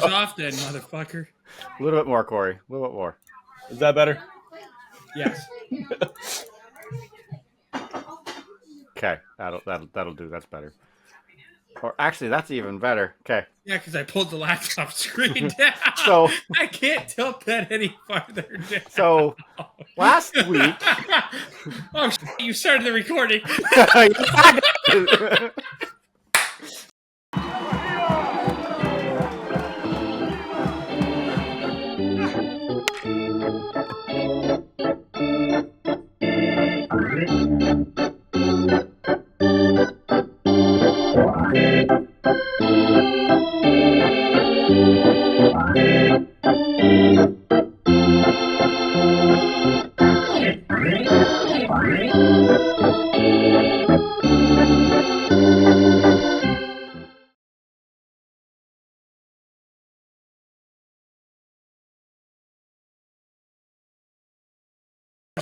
Off then, motherfucker. A little bit more, Corey. A little bit more. Is that better? Yes. Okay, that'll do. That's better. Or actually, that's even better. Okay. Yeah, because I pulled the laptop screen down. So I can't tilt that any farther down. So last week, oh, you started the recording.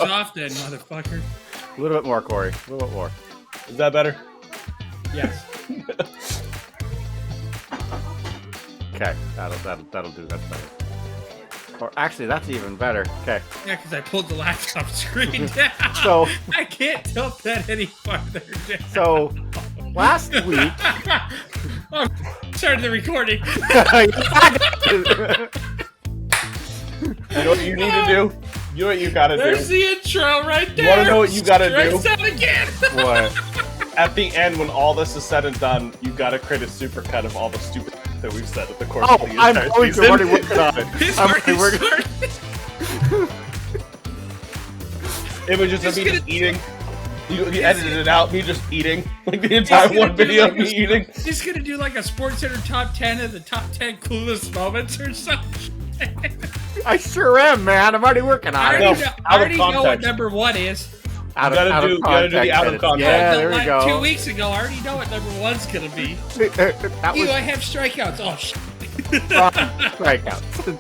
Off then, motherfucker. A little bit more, Corey. A little bit more. Is that better? Yes. Okay, that'll do. That's better. Or actually, that's even better. Okay. Yeah, because I pulled the laptop screen down. So I can't tilt that any farther down. So last week, oh, started the recording. You know what you need to do? You know what you gotta There's do? the intro right there. You wanna know what you gotta do? Stress out again. What? At the end, when all this is said and done, you gotta create a supercut of all the stupid that we've said at the course Oh, of the I'm entire going to season. already working on it. It's I'm already already working. started. Images of Just me just gonna- eating. You edited it out, me just eating. Like the entire gonna one do video like of me a- eating. He's gonna do like a Sports Center top 10 of the top 10 coolest moments or something. I sure am, man. I'm already working I on know. it. already Out of know what context. number one is. Out of, You gotta out of do- you gotta do the context out of edits. context. Yeah, The there we like go. 2 weeks ago, I already know what number one's gonna be. That Ew, was I have strikeouts. Oh, shit. wrong strikeouts.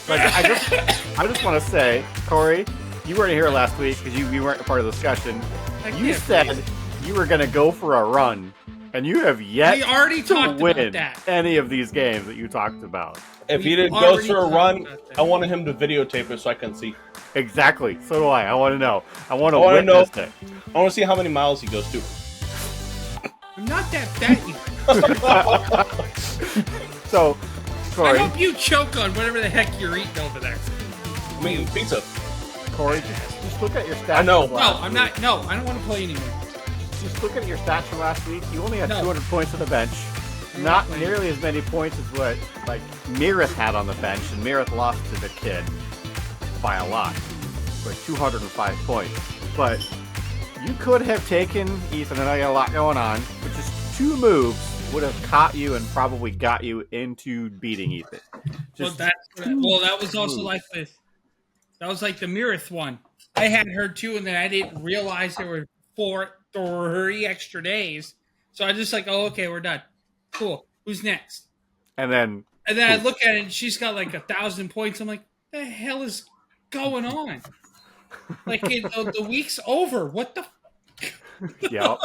Like, I just want to say, Corey, you weren't here last week because you weren't a part of the discussion. I You can't said believe you were going to go for a run, and you have yet We already to talked about win that. any of these games that you talked about. If he We've didn't go already for a talked run, about that. I wanted him to videotape it so I can see. Exactly. So do I. I want to know. I want to I wanna know. witness it. I want to see how many miles he goes to. I'm not that fat. You. So, I Corey, hope you choke on whatever the heck you're eating over there. I'm eating pizza. Corey, just look at your stats. I know. from No, last I'm week. not. No, I don't want to play anymore. Just look at your stats from last week. You only had No. 200 points on the bench. I'm Not not playing. nearly as many points as what like Mirith had on the bench, and Mirith lost to the kid by a lot, like 205 points. But you could have taken Ethan. I know you had a lot going on, but just 2 moves would have caught you and probably got you into beating Ethan. Well, Just that was also moves. like the Mirith one. I had her too, and then I didn't realize there were 3 extra days. So I just like, oh, okay, we're done. Cool. Who's next? and then And then I look at it, and she's got like 1,000 points. I'm like, the hell is going on? Like the week's over. What the? yep.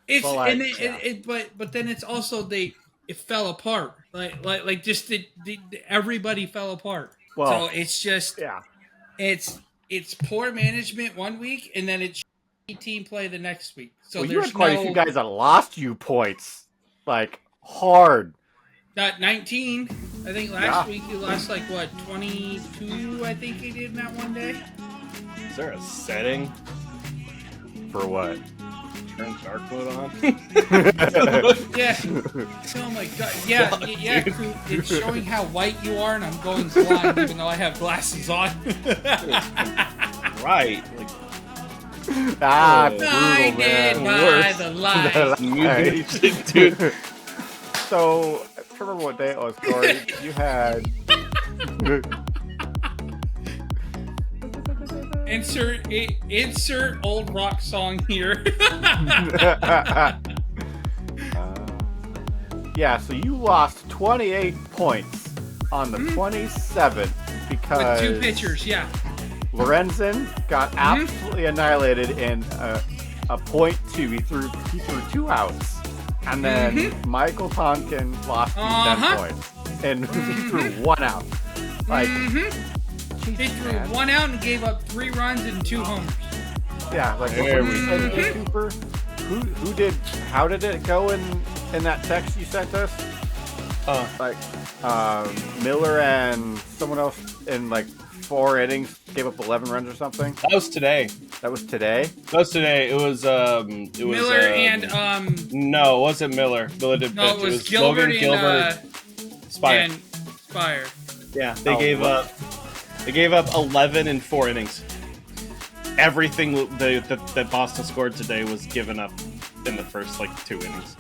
It's Well, and yeah. but then it's also it fell apart. Like just everybody fell apart. Well, So it's just yeah. it's poor management one week, and then it's team play the next week. So Well, you there's had quite no, a few guys that lost you points, like hard. Not 19. I think last Yeah. week you lost like what 22. I think he did in that one day. Is there a setting? For what? Turn dark mode on? Yeah. Oh my god. Yeah, Fuck, yeah. dude. Crew, it's showing how white you are, and I'm going blind even though I have glasses on. Right. Like, Blinded brutal, man. by Worse. the light. music, dude. So, I can't remember what day it was, Corey. You had. Insert old rock song here. Yeah, so you lost 28 points on the 27th because With 2 pitchers, yeah. Lorenzen got absolutely annihilated in a .2. He threw 2 outs And then Michael Tonkin lost you 10 points. And he threw 1 out. Like, He Jesus, threw man. 1 out and gave up 3 runs and 2 homers. Yeah, like There what we you said, Jay Cooper. Who did? How did it go in that text you sent us? Like Miller and someone else in like 4 innings gave up 11 runs or something. That was today. That was today. That was today. It was Miller and No, it wasn't Miller. Miller did no, pitch. it was Gilbert Logan and Gilbert. Spire. and Spire. Yeah, they Oh, gave what? up. They gave up 11 in 4 innings. Everything that Boston scored today was given up in the first 2 innings.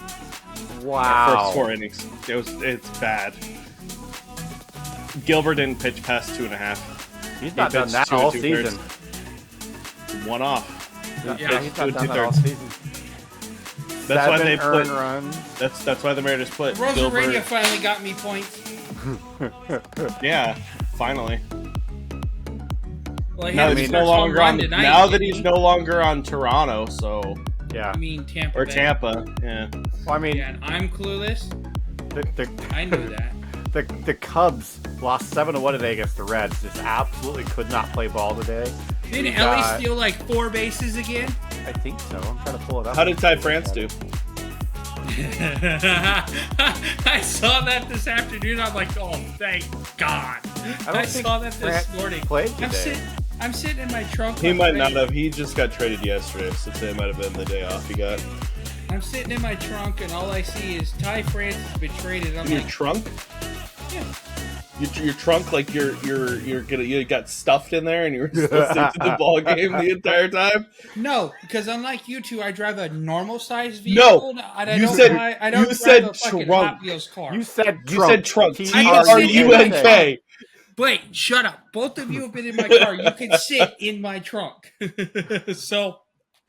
Wow. First 4 innings. It's bad. Gilbert didn't pitch past 2.5. He's not He done pitched that 2 all 2/3. season. 1 off. Yeah, he's 2 not done that all 2/3. season. That's why 7 they earned put. runs. That's why the Mariners put Rosarania Gilbert. finally got me points. Yeah, finally. Well, he Now had that his he's no first home longer run on. tonight, Now that didn't he's he? no longer on Toronto, so Yeah. I mean Tampa or Bay. Tampa. Yeah. Well, I mean, Yeah, and I'm clueless. the I knew that. the Cubs lost 7-1 today against the Reds. Just absolutely could not play ball today. Didn't We Ellie got- steal 4 bases again? I think so. I'm trying to pull it up. How did Ty France do? I saw that this afternoon. I'm like, oh, thank God. don't I think saw that this France morning. played I'm, today. I'm sitting in my trunk. He on might not Friday. have. He just got traded yesterday, so it might have been the day off he got. I'm sitting in my trunk, and all I see is Ty France has been traded. I'm In your like, trunk? yeah. Your trunk, like you got stuffed in there, and you were listening to the ball game the entire time. No, because unlike you two, I drive a normal sized vehicle. No, and I you don't said- drive, I don't you drive said a fucking trunk. Hot Wheels car. You said You trunk. said trunk. T-R-U-N-K. T-R-U-N-K. Wait, shut up. Both of you have been in my car. You can sit in my trunk. So,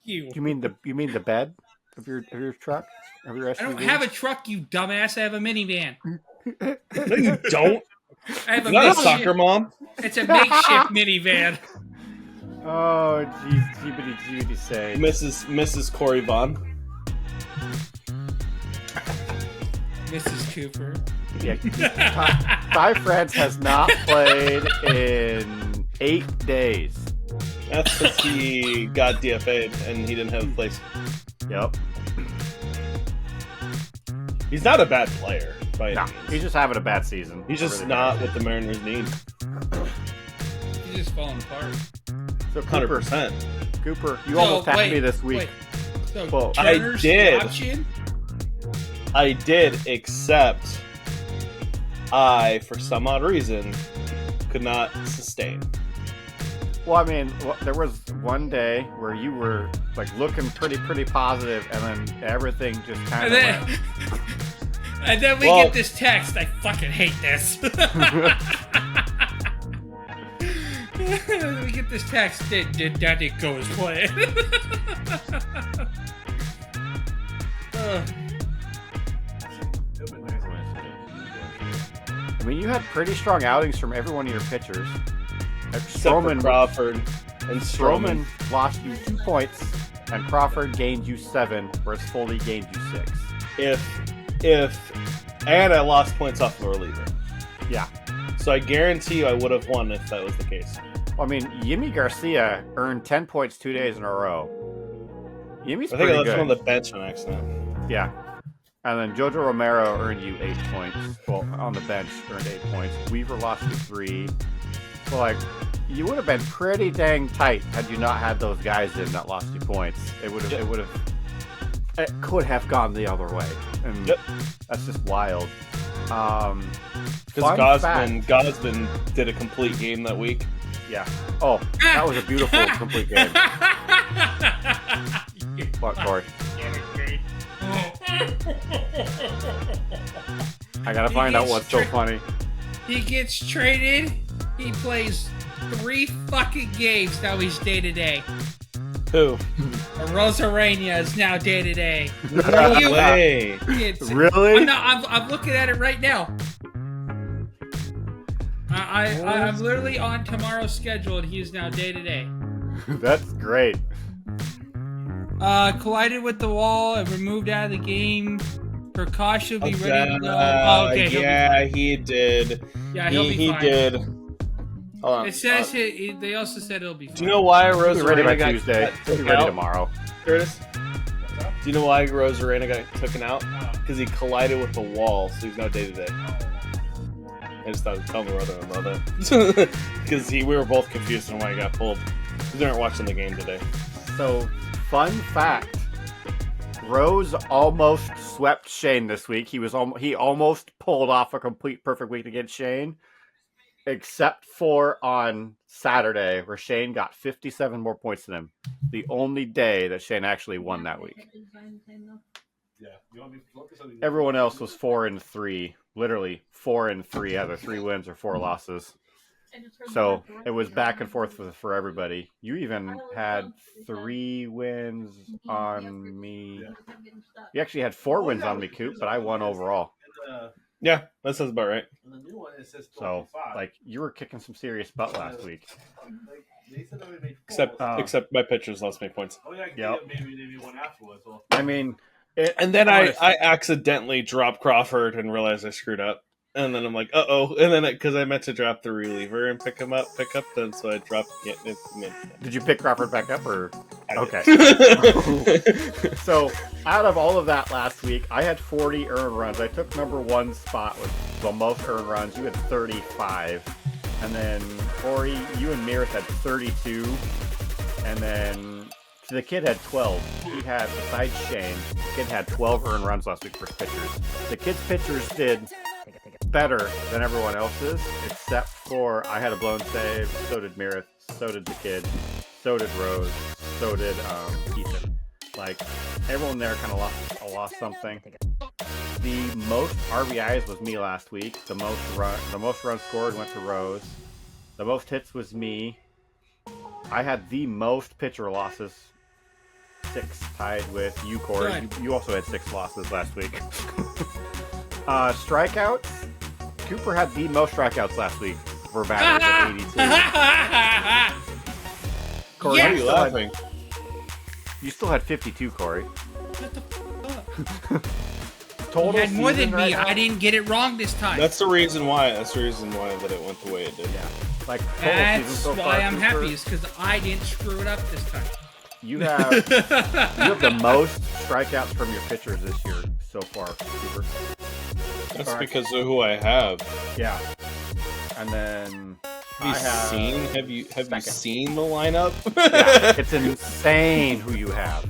you. You mean the bed of your truck? Of your SUV? I don't have a truck, you dumbass. I have a minivan. No, you don't. I have a You're not a makeshift. soccer mom. It's a makeshift minivan. Oh, jeez, jeebity say. Mrs. Corey Vaughn. Mrs. Cooper. Yeah. Ty France has not played in 8 days. That's because he got DFA'd and he didn't have a place. Yep. He's not a bad player by any No, means. he's just having a bad season. He's just Really not bad. what the Mariners need. He's just falling apart. So 100%. Cooper, you So, almost had wait, me this week. wait. So Well, I Turner's did. the option? I did, except I, for some odd reason, could not sustain. Well, I mean, there was one day where you were like looking pretty positive, and then everything just kind And of then, and then we Well- get this text. I fucking hate this. We get this text. Did Daddy go his way? I mean, you had pretty strong outings from every one of your pitchers. Except for Crawford and Stroman. Stroman lost you 2 points, and Crawford gained you 7, whereas Foley gained you 6. And I lost points off of a reliever. Yeah. So I guarantee you I would have won if that was the case. Well, I mean, Yimi Garcia earned 10 points 2 days in a row. Yimi's I think pretty I left good. him on the bench on accident. Yeah. And then Jojo Romero earned you 8 points. Well, on the bench, earned 8 points. Weaver lost you 3. So, like, you would have been pretty dang tight had you not had those guys in that lost you points. It could have gone the other way. And Yep. that's just wild. Because Fun Gosman did a complete game that week. Yeah. Oh, that was a beautiful complete game. What, Corey? I gotta find out what's so funny. He gets traded. He plays 3 fucking games. Now he's day to day. Who? Rosarania is now day to day. No way. Really? I'm looking at it right now. I'm literally on tomorrow's schedule, and he is now day to day. That's great. Collided with the wall and removed out of the game. Prakash will be ready to go. Oh, okay. he'll be yeah, fine. he did. Yeah, he'll be he fine. did. Hold on. It says they also said it'll be fine. Do you know why He'll be ready by Rosarena Tuesday. got He'll be taken ready out, tomorrow. Curtis? Do you know why Rosarena got taken out? Because he collided with the wall, so he's now day to day. I just thought I'd tell my brother about that. Because we were both confused on why he got pulled. We weren't watching the game today. So, fun fact: Rose almost swept Shane this week. He almost pulled off a complete perfect week against Shane, except for on Saturday, where Shane got 57 more points than him. The only day that Shane actually won that week. Everyone else was 4-3, literally 4-3, either 3 wins or 4 losses. So it was back and forth for everybody. You even had 3 wins on me. You actually had 4 wins on me, Coop, but I won overall. Yeah, that sounds about right. So, like, you were kicking some serious butt last week. Except my pitchers lost me points. Yep. I mean, And then I accidentally dropped Crawford and realized I screwed up. And then I'm like, uh-oh. And then because I meant to drop the reliever and pick up them, so I dropped it. Did you pick Crawford back up, or? I Okay. did. So, out of all of that last week, I had 40 earned runs. I took number 1 spot with the most earned runs. You had 35. And then, Corey, you and Meredith had 32. And then the kid had 12. He had, besides Shane, the kid had 12 earned runs last week for his pitchers. The kid's pitchers did better than everyone else's, except for I had a blown save, so did Meredith, so did the kid, so did Rose, so did Ethan. Like, everyone there kind of lost something. The most RBIs was me last week. The most runs scored went to Rose. The most hits was me. I had the most pitcher losses, 6, tied with you, Corey. You also had 6 losses last week. Strikeouts. Cooper had the most strikeouts last week for batters at 82. Corey, Yeah. Why are you laughing? You still had 52, Corey. What the fuck? Total You had more than season right me. now? I didn't get it wrong this time. That's the reason why. That it went the way it did. Yeah. Like, total season That's so far, why I'm Cooper, happy. Is because I didn't screw it up this time. You have the most strikeouts from your pitchers this year so far, Cooper. That's Alright. because of who I have. Yeah. And then Have you Second. seen the lineup? Yeah, it's insane who you have.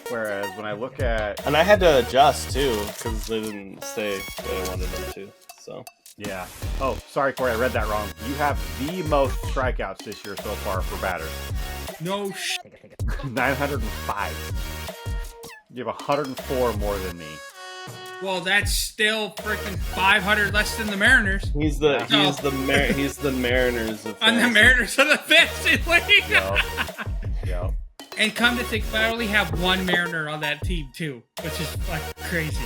Whereas when I look at And I had to adjust too because they didn't say that I wanted them to. So yeah. Oh, sorry, Corey, I read that wrong. You have the most strikeouts this year so far for batters. No 905. You have 104 more than me. Well, that's still freaking 500 less than the Mariners. he's the Mariners of I'm the fantasy. Mariners of the fantasy league. Yep. Yep. And come to think, I only have 1 Mariner on that team too, which is like crazy.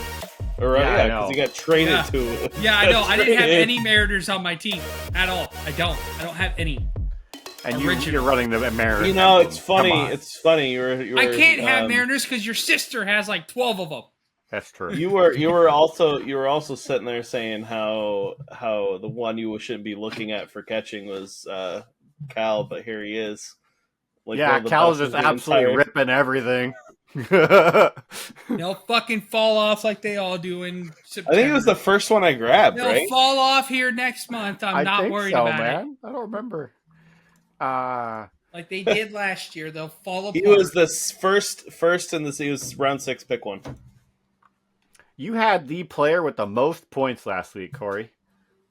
Right, Yeah, I yeah, know. because he got traded Yeah. to. Yeah, I know. I didn't have Traded. any Mariners on my team at all. I don't have any. And Original. you're running the Mariners. You know, it's Come funny. on. It's funny. You were. I can't have Mariners because your sister has like 12 of them. That's true. You were also sitting there saying how the one you shouldn't be looking at for catching was Cal, but here he is. Like one yeah, of the Cal's best just in the absolutely entire- ripping everything. They'll fucking fall off like they all do in I September. think it was the first one I grabbed, They'll right? fall off here next month. I'm I not think worried so, about it. man. I don't remember. Like they did last year. They'll fall apart. He was the first in this. He was round 6, pick one. You had the player with the most points last week, Corey.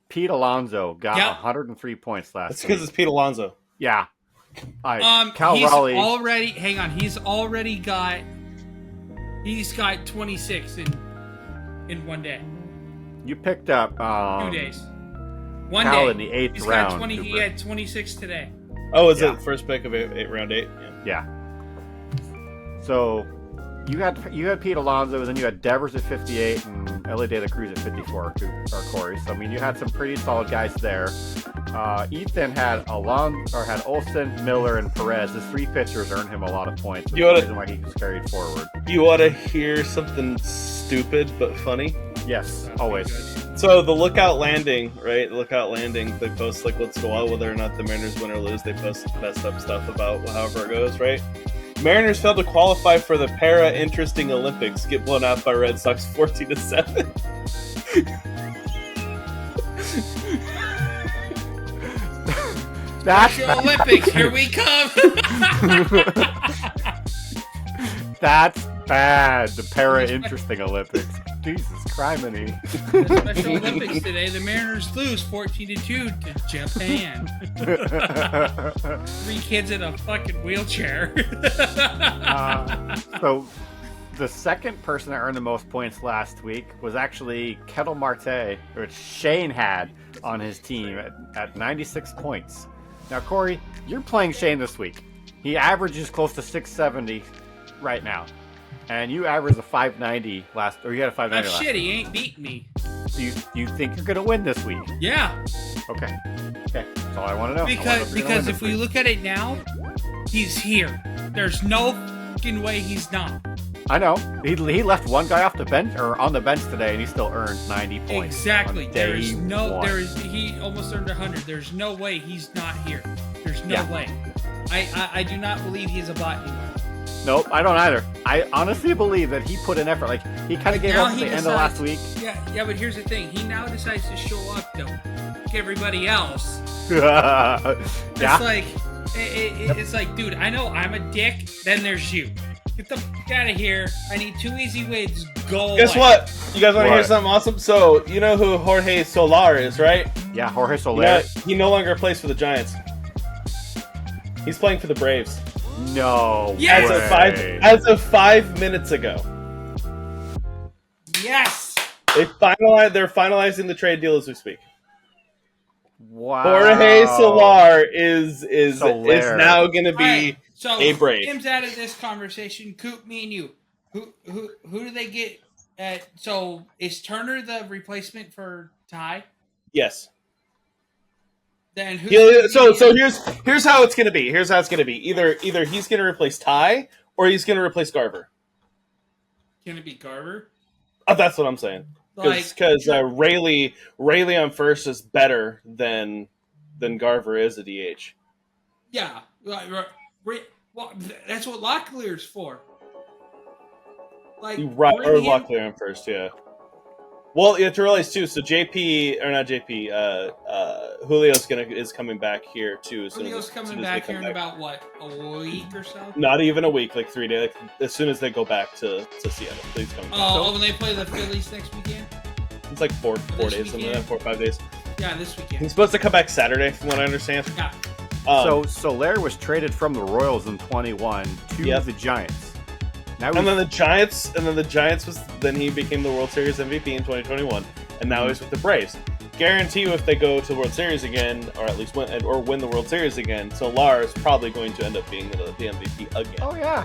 Pete Alonso got Yeah. 103 points last That's week. because it's Pete Alonso. Yeah. Cal he's Raleigh. already. Hang on. He's already got. He's got 26 in 1 day, You picked up 2 days, 1 Cal day. in the 8th He's round. got 20. He Cooper. had 26 today. Oh, is Yeah. it first pick of round 8? Yeah. Yeah. So you had Pete Alonso, and then you had Devers at 58 and LA De La Cruz at 54, or Corey. So I mean, you had some pretty solid guys there. Ethan had had Olsen, Miller, and Perez. His 3 pitchers earned him a lot of points. Which You is oughta- the reason why he was carried forward. You want to hear something stupid but funny? Yes, That'd be always. good. So the Lookout Landing, right? Lookout Landing, they post like once in a while whether or not the Mariners win or lose. They post messed up stuff about however it goes, right? Mariners failed to qualify for the Para Interesting Olympics. Get blown out by Red Sox 14-7. That's Special Olympics, here we come. That's bad. The Para-Interesting Olympics. Jesus criminy. The Special Olympics today, the Mariners lose 14-2 to Japan. 3 kids in a fucking wheelchair. So, the second person that earned the most points last week was actually Kettle Marte, which Shane had on his team at 96 points. Now, Corey, you're playing Shane this week. He averages close to 670 right now. And you averaged a 590 or you had a Oh 590 last shit, week. he ain't beating me. Do you think you're going to win this week? Yeah, Okay. That's all I want to know. I wanna know because if you're gonna win if this we week. look at it now, he's here. There's no fucking way he's not. I know. He left one guy off the bench or on the bench today, and he still earned 90 points. Exactly. on There day is one. he almost earned 100. There's no way he's not here. There's no Yeah. way. I do not believe he's a bot anymore. Nope, I don't either. I honestly believe that he put in effort. Like, he kind of gave Now up at he the end of last decides- week. Yeah, but here's the thing. He now decides to show up to fuck everybody else. Yeah. It's like, it's like, dude, I know I'm a dick. Then there's you. Get the fuck out of here. I need 2 easy wins. Go Guess away. what? You guys want to hear What? something awesome? So, you know who Jorge Solar is, right? Yeah, Jorge You Soler. know, he no longer plays for the Giants. He's playing for the Braves. No Yes! way. As of 5 minutes ago. Yes. They're finalizing the trade deal as we speak. Wow. Jorge Solar is Soler. now going to be Alright, so a Brave. Tim's out of this conversation. Coop, me and you. Who do they get? So is Turner the replacement for Ty? Yes. Then who? Yeah, so here's how it's going to be. Here's how it's going to be. Either he's going to replace Ty or he's going to replace Garver. Can it be Garver? That's what I'm saying. Because Rayleigh on first is better than Garver is at DH. Yeah. Well, that's what Locklear's for. Like Or bring him- Locklear on first, yeah. Well, you have to realize too. So Julio's is coming back here too. As soon Julio's as coming they back come here in about what, a week or so? Not even a week, like 3 days. As soon as they go back to Seattle, please come. back. Oh, when they play the Phillies next weekend? It's like 4 this days, something like weekend? that, 4 or 5 days. Yeah, this weekend. He's supposed to come back Saturday, from what I understand. Yeah. So Soler was traded from the Royals in 21 to Yep. the Giants. Now And then the Giants then he became the World Series MVP in 2021, and now he's with the Braves. Guarantee you, if they go to the World Series again, or at least win the World Series again, Solar is probably going to end up being the MVP again. oh yeah,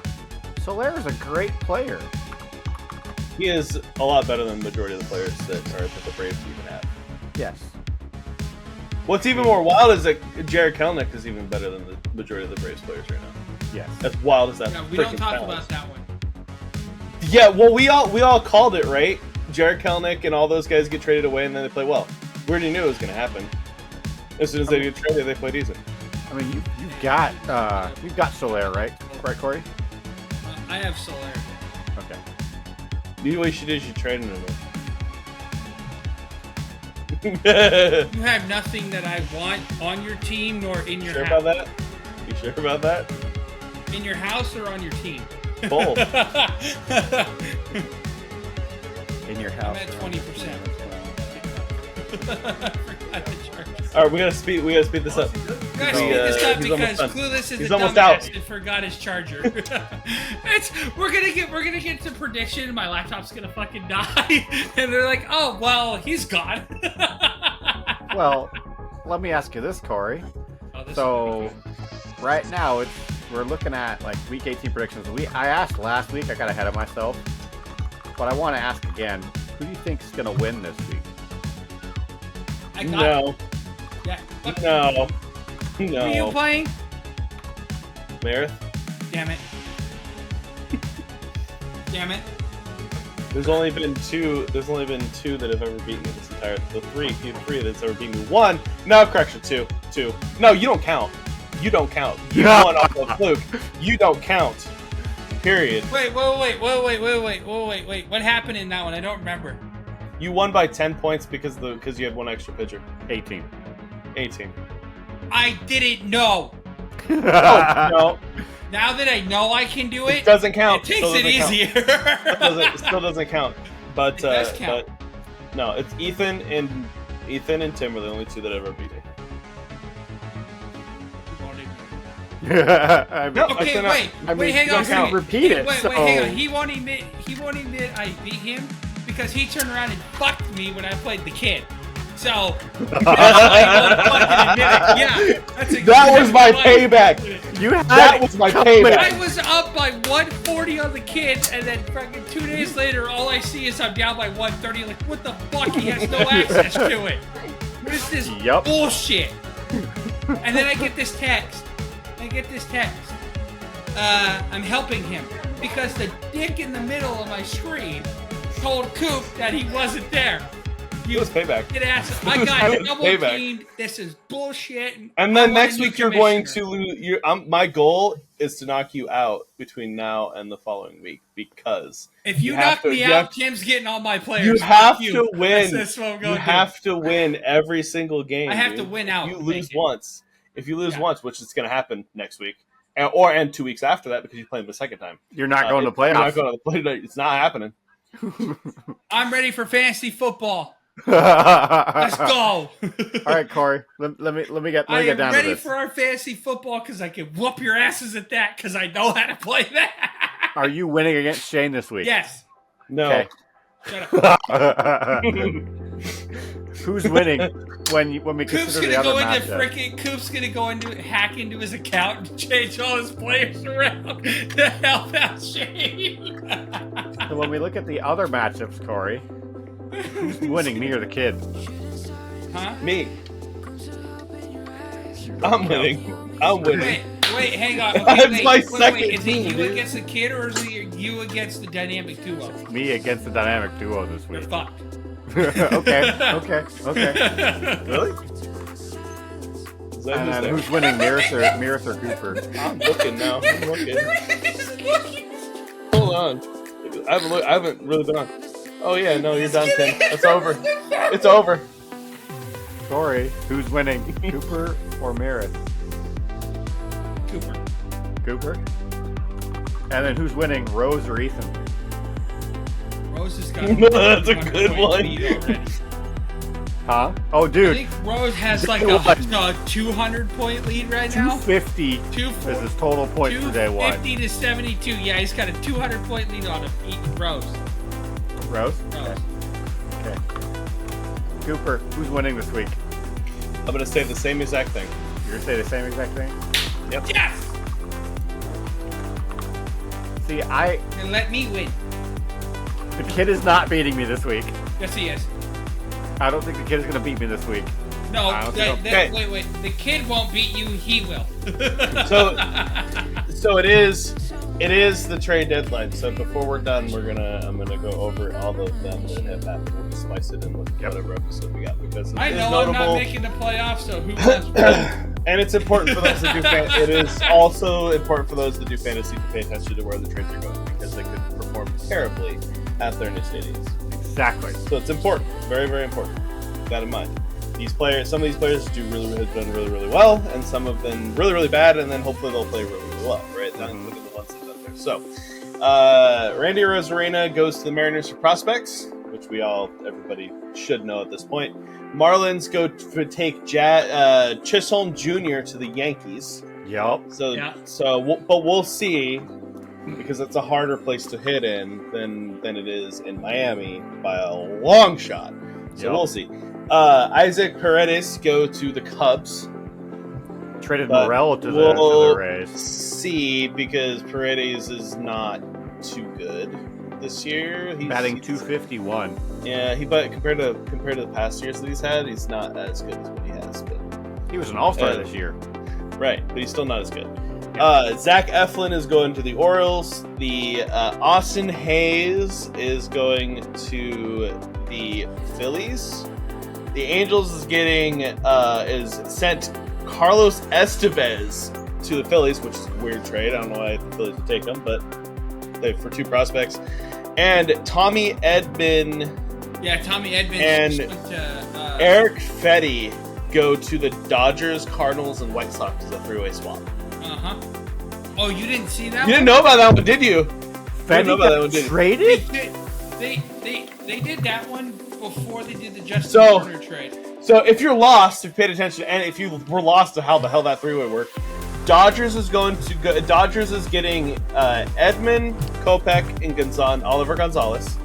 Soler is a great player. He is a lot better than the majority of the players that the Braves even have. Yes. What's even more wild is that Jared Kelenic is even better than the majority of the Braves players right now. Yes. As wild as that. Yeah, we don't freaking talk talent about that one. Yeah, well, we all called it, right? Jared Kelenic and all those guys get traded away, and then they play well. We already knew it was going to happen. As soon as they get traded, they play decent. I mean, you've got Soler, right? Right, Corey? I have Soler. Okay. You know what you should do? You should trade him. You have nothing that I want on your team nor in your Sure house. about that? You sure about that? In your house or on your team? Both. In your I'm house. at 20%. All right, we gotta speed this up. Guys, He, speed this up he's because almost done. Clueless is He's a almost dumbass out. and forgot his charger. We're gonna get to prediction. My laptop's gonna fucking die, and they're like, "Oh, well, he's gone." Well, let me ask you this, Corey. Oh, this So, is pretty right now we're looking at like week 18 predictions. I asked last week. I got ahead of myself, but I want to ask again. Who do you think is going to win this week? good. I got No. Yeah. What, No. who are you No. playing? Marith? Damn it. Damn it. There's only been two that have ever beaten me this entire three that's ever beaten me. One, no, correction, two. No, you don't count. You won off of fluke. You don't count. Period. Wait. What happened in that one? I don't remember. You won by 10 points because you had one extra pitcher. 18. 18. I didn't know. Oh, no. Now that I know I can do It it, doesn't count. it takes Still it doesn't count. easier. It still doesn't count. But It does count. but no, it's Ethan and Tim are the only two that ever beat me. I mean, No. Okay, I wait, I mean, wait, hang you on a don't count. second. Repeat it, Wait, so- hang on. He won't admit I beat him because he turned around and fucked me when I played the kid. So that's why he won't fucking admit it. Yeah, that's exactly That was my why. payback. you had That it was my coming. payback. I was up by 140 on the kid, and then fucking 2 days later, all I see is I'm down by 130. Like, what the fuck? He has no access to it. What is this Yup. bullshit? And then I get this text. I'm helping him because the dick in the middle of my screen told Coop that he wasn't there. It was payback. Get ass. It I was got double payback. teamed. This is bullshit. And I then want a next new week you're going commissioner. to lose. My goal is to knock you out between now and the following week because If you have knock to- me you out, have- Tim's getting all my players. you Fuck have you. to win. That's what I'm You gonna do. have to win every single game. I have to dude. win out. You lose Make it. once. If you lose Yeah. once, which is going to happen next week, and 2 weeks after that because you play them the second time. You're not going to You're not playoffs. going to the play. It's not happening. I'm ready for fantasy football. All Let's go. right, Corey. Let me get I am down to ready this. for our fantasy football because I can whoop your asses at that because I know how to play that. Are you winning against Shane this week? Yes. No. Okay. Shut up. Who's winning when we Coop's consider the gonna other go into matchup? Coop's gonna go into hack into his account and change all his players around to help out Shane. So when we look at the other matchups, Corey, who's winning, me or the kid? Huh? Me. I'm winning. I'm winning. Wait, hang on. It's my second Is it team, you dude. against the kid or is it you against the dynamic duo? Me against the dynamic duo this You're week. fucked. okay. Really? Is that And then who's who's winning, Mirith or Cooper? there? I'm looking now. I'm looking. Hold on. I haven't really been on. Oh yeah, no, you're done, Tim. It's over. It's over. Corey, who's winning, Cooper or Mirith? Cooper. Cooper. And then who's winning, Rose or Ethan? Rose has got That's a good 100 one. lead already. Huh? Oh, I dude, think Rose has like Day a one. 200-point lead right now. 250 is his total points for day one. 250 to 72. Yeah, he's got a 200-point lead on him. Rose. Rose? Rose. Okay. Cooper, who's winning this week? I'm gonna say the same exact thing. You're gonna say the same exact thing? Yes! See, And let me win. the kid is not beating me this week. Yes, he is. I don't think the kid is gonna beat me this week. No, I don't think so. Okay. wait. The kid won't beat you. He will. So it is the trade deadline. So before we're done, I'm gonna go over all of them that have happened. We'll just spice it in with whatever episode we got because I it's know notable. I'm not making the playoffs, so who knows? And it's important for those that do. It is also important for those that do fantasy to pay attention to where the trades are going because they could perform terribly at their new stadiums. Exactly. So it's important, very, very important. Keep that in mind. Some of these players have done really, really well, and some have been really, really bad, and then hopefully they'll play really, really well, right? Then look at the ones that done there. So, Randy Rosarena goes to the Mariners for prospects, which everybody should know at this point. Marlins go to take Chisholm Jr. to the Yankees. Yup. But we'll see. Because it's a harder place to hit in than it is in Miami by a long shot. So Yep. we'll see. Isaac Paredes go to the Cubs. Traded But Morel to the we'll Rays. see because Paredes is not too good this year. He's Batting 251. Yeah, but compared to the past years that he's had, he's not as good as what he has been. He was an all-star Yeah. this year. Right, but he's still not as good. Zach Eflin is going to the Orioles. The Austin Hayes is going to the Phillies. The Angels is getting is sent Carlos Estevez to the Phillies, which is a weird trade. I don't know why the Phillies would take him, but they for 2 prospects. And Tommy Edman Yeah, Tommy Edmonds And went to Eric Fetty go to the Dodgers, Cardinals, and White Sox as a 3-way swap. Uh-huh. Oh, you didn't see that You one? didn't know about that one, did you? Fetty know about that got one, did you? traded? They did that one before they did the Justin So- Turner trade. So if you're lost, if you paid attention, and if you were lost to how the hell that 3-way worked, Dodgers is getting Edman, Kopech, and Oliver Gonzalez.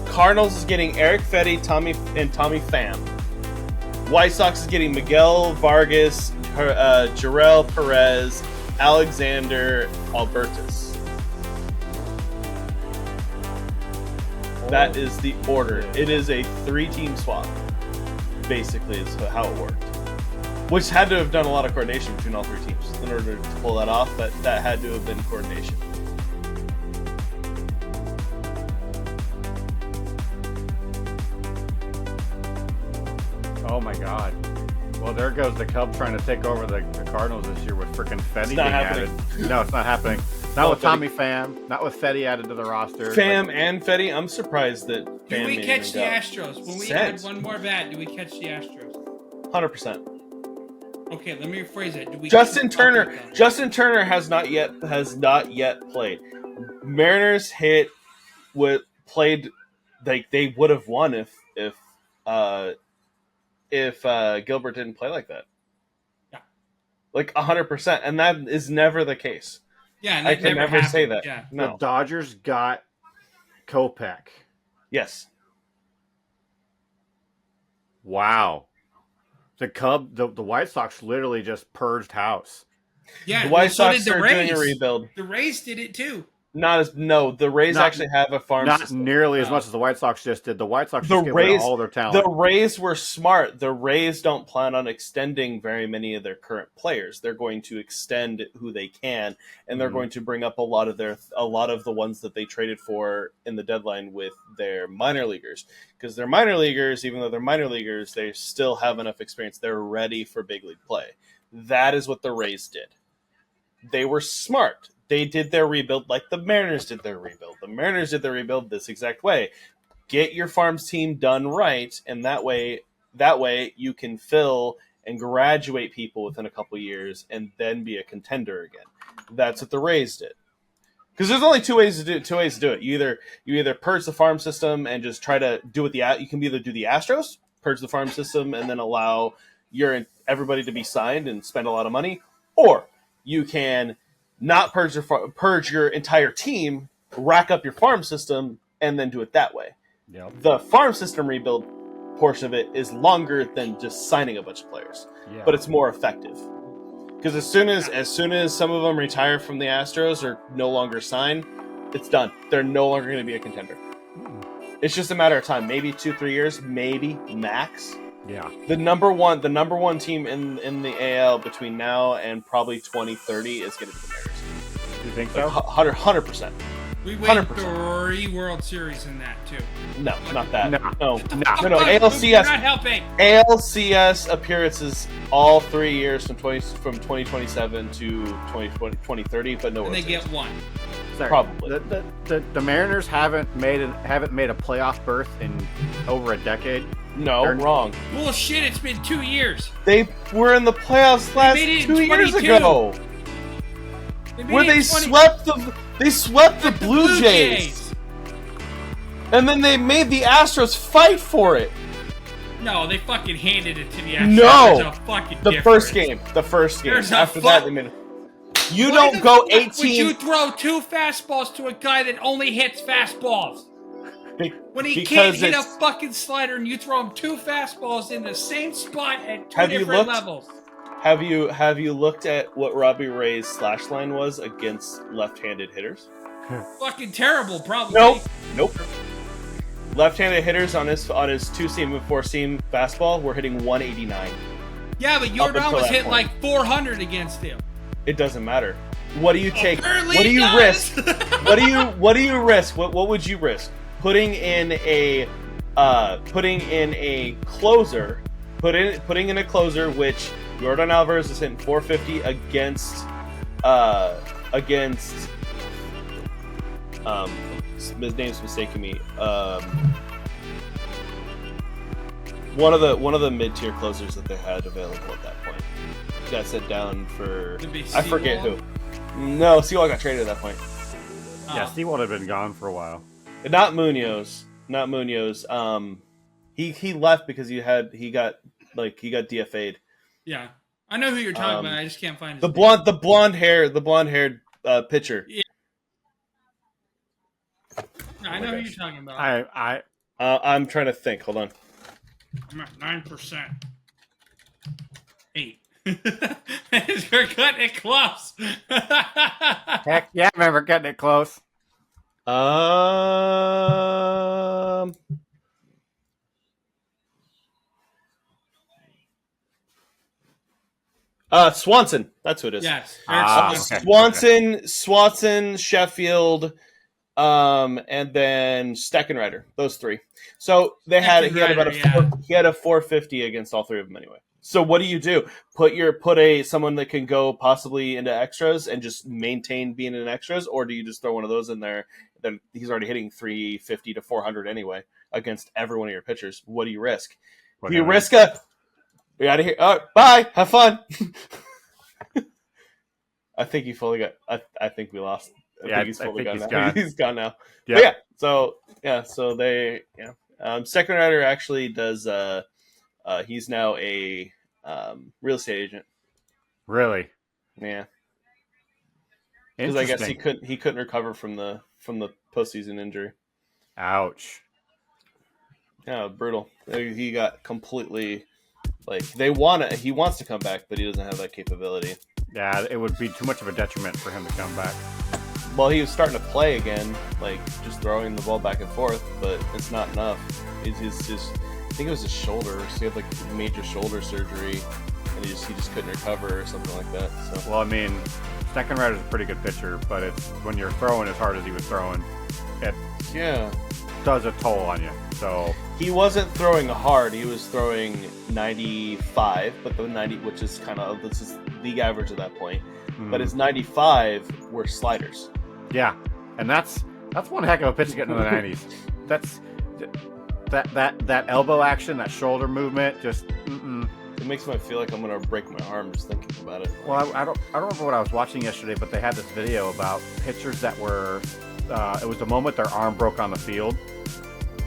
Cardinals is getting Eric Fetty, Tommy Pham. White Sox is getting Miguel Vargas, Jarrell Perez, Alexander Albertus. That is the order. It is a 3-team swap, basically, is how it worked. Which had to have done a lot of coordination between all 3 teams in order to pull that off, but that had to have been coordination. Oh my God. Well, there goes the Cubs trying to take over the Cardinals this year with freaking Fetty being not happening. added. No, it's not happening. Not with Tommy Pham. Not with Fetty added to the roster. Pham and Fetty, I'm surprised that Pham Do we made catch it the go. Astros? When we Sent. add one more bat, do we catch the Astros? 100%. Okay, let me rephrase it. Do we Justin catch- Turner. Okay, go. Justin Turner has not yet played. Mariners played like they would have won if Gilbert didn't play like that. Yeah. Like 100%, and that is never the case. Yeah, and I that can never happened. say that. Yeah. The No. Dodgers got Kopech. Yes. Wow. The White Sox literally just purged house. Yeah, The White so Sox did the are Rays. doing a rebuild. The Rays did it too. The Rays Not- actually have a farm Not system. nearly as No. much as the White Sox just did. The White Sox The just get rid Rays- of all their The talent. Rays were smart. The Rays don't plan on extending very many of their current players. They're going to extend who they can, and they're Mhm. going to bring up a lot of the ones that they traded for in the deadline with their minor leaguers. Because their minor leaguers, even though they're minor leaguers, they still have enough experience. They're ready for big league play. That is what the Rays did. They were smart. They did their rebuild like the Mariners did their rebuild. The Mariners did their rebuild this exact way. Get your farms team done right, and that way you can fill and graduate people within a couple years and then be a contender again. That's what the Rays did. Because there's only two ways to do it. You either purge the farm system and just try to do what you can either do the Astros, purge the farm system and then allow everybody to be signed and spend a lot of money, or you can not purge your entire team, rack up your farm system, and then do it that way. Yep. The farm system rebuild portion of it is longer than just signing a bunch of players, Yeah. but it's more effective. Because as soon as some of them retire from the Astros or no longer sign, it's done. They're no longer going to be a contender. It's just a matter of time. Maybe 2-3 years, maybe max. Yeah. The number one team in the AL between now and probably 2030 is going to be the Mariners. You think Like so? 100%. We win 100%. 3 World Series in that too. No, not that. No. No. No. You're ALCS not helping. ALCS appearances all 3 years from 2027 to 2030, but no And World they Series. get 1. Sorry. Probably. The Mariners haven't made a playoff berth in over a decade. No, They're- wrong. Bullshit, it's been 2 years. They were in the playoffs last made it in 2 years 22. ago, They made where it they 20 swept the Blue Jays, and then they made the Astros fight for it. No, they fucking handed it to the Astros. No. There's a fucking The difference. first game. There's a After fuck- that, they made. You Why don't the go fuck Would 18 you throw 2 fastballs to a guy that only hits fastballs? When he can't because hit a it's. fucking slider and you throw him 2 fastballs in the same spot at 2 Have you different looked? levels. Have you looked at what Robbie Ray's slash line was against left-handed hitters? Fucking terrible, probably. Nope. Left-handed hitters on his 2-seam and 4-seam fastball were hitting 189. Yeah, but Up until Jordan was that hitting point. like 400 against him. It doesn't matter. What do you take? Apparently What do it you does. risk? What do you risk? What would you risk? Putting in a closer, putting in a closer, which Jordan Alvarez is hitting 450 against his name's mistaking me. One of the mid-tier closers that they had available at that point. Got sent down for I forget who. No, Seawall got traded at that point. Yeah, Seawald had been gone for a while. Not Munoz. Not Munoz. He left because he got DFA'd. Yeah, I know who you're talking about. I just can't find his The name. blonde haired pitcher. Yeah. No, I know who you're talking about. I'm trying to think. Hold on. I'm at 9%. 8. We're cutting it close. Heck yeah, I remember getting it close. Swanson. That's who it is. Yes. Okay. Swanson, Sheffield, and then Steckenrider. Those three. So he had about he had a 450 against all three of them anyway. So what do? Put someone that can go possibly into extras and just maintain being in extras, or do you just throw one of those in there? Then he's already hitting 350 to 400 anyway against every one of your pitchers. What do you risk? Do you risk we out of here. All right, bye. Have fun. I think he fully got. I think we lost. I think he's fully gone now. He's gone now. Yeah. So they. Steckenrider actually does. He's now a real estate agent. Really? Yeah. Because I guess he couldn't recover from the postseason injury. Ouch. Yeah, brutal. He got completely he wants to come back, but he doesn't have that capability. Yeah, it would be too much of a detriment for him to come back. Well, he was starting to play again, just throwing the ball back and forth, but it's not enough. He's just, I think it was his shoulder. So he had major shoulder surgery, and he just couldn't recover or something like that. So Well, I mean, Steckenrider's a pretty good pitcher, but it's when you're throwing as hard as he was throwing, it does a toll on you. So he wasn't throwing hard. He was throwing 95, but the 90, which is this is league average at that point. But his 95 were sliders. Yeah, and that's one heck of a pitch to get into the 90s. That's that elbow action, that shoulder movement, just. It makes me feel like I'm gonna break my arm just thinking about it. Well, I don't remember what I was watching yesterday, but they had this video about pitchers that were. It was the moment their arm broke on the field,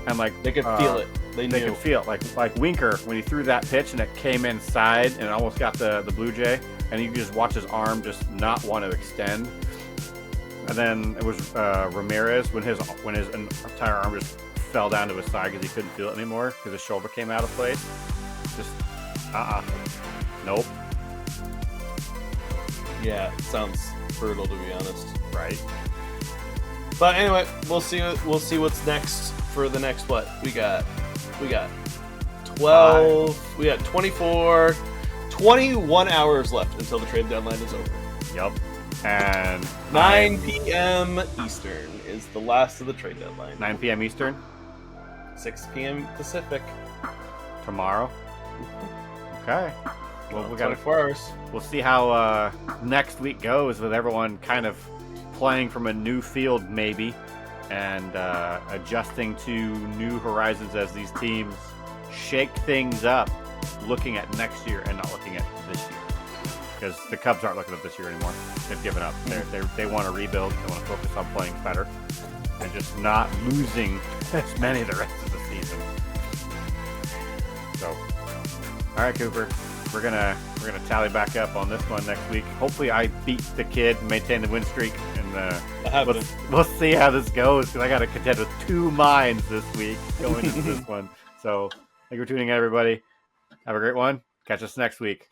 and they could feel it. They could feel it. Like Winker when he threw that pitch and it came inside and it almost got the Blue Jay, and you could just watch his arm just not want to extend. And then it was Ramirez when his entire arm just fell down to his side because he couldn't feel it anymore because his shoulder came out of place. Just nope. Yeah, it sounds brutal to be honest. Right. But anyway, we'll see what's next for the next what we got 12. We got 21 hours left until the trade deadline is over. Yep. And 9 p.m. Eastern is the last of the trade deadline. 9 p.m. Eastern. 6 p.m. Pacific. Tomorrow. Okay. Well, we got 24 hours. We'll see how next week goes with everyone kind of playing from a new field, maybe, and adjusting to new horizons as these teams shake things up, looking at next year and not looking at this year. Because the Cubs aren't looking at this year anymore. They've given up. They want to rebuild. They want to focus on playing better and just not losing as many the rest of the season. So, all right, Cooper. We're gonna tally back up on this one next week. Hopefully, I beat the kid, maintain the win streak, and we'll see how this goes. Because I got to contend with 2 minds this week going into this one. So, thank you for tuning in, everybody. Have a great one. Catch us next week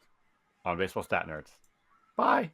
on Baseball Stat Nerds. Bye.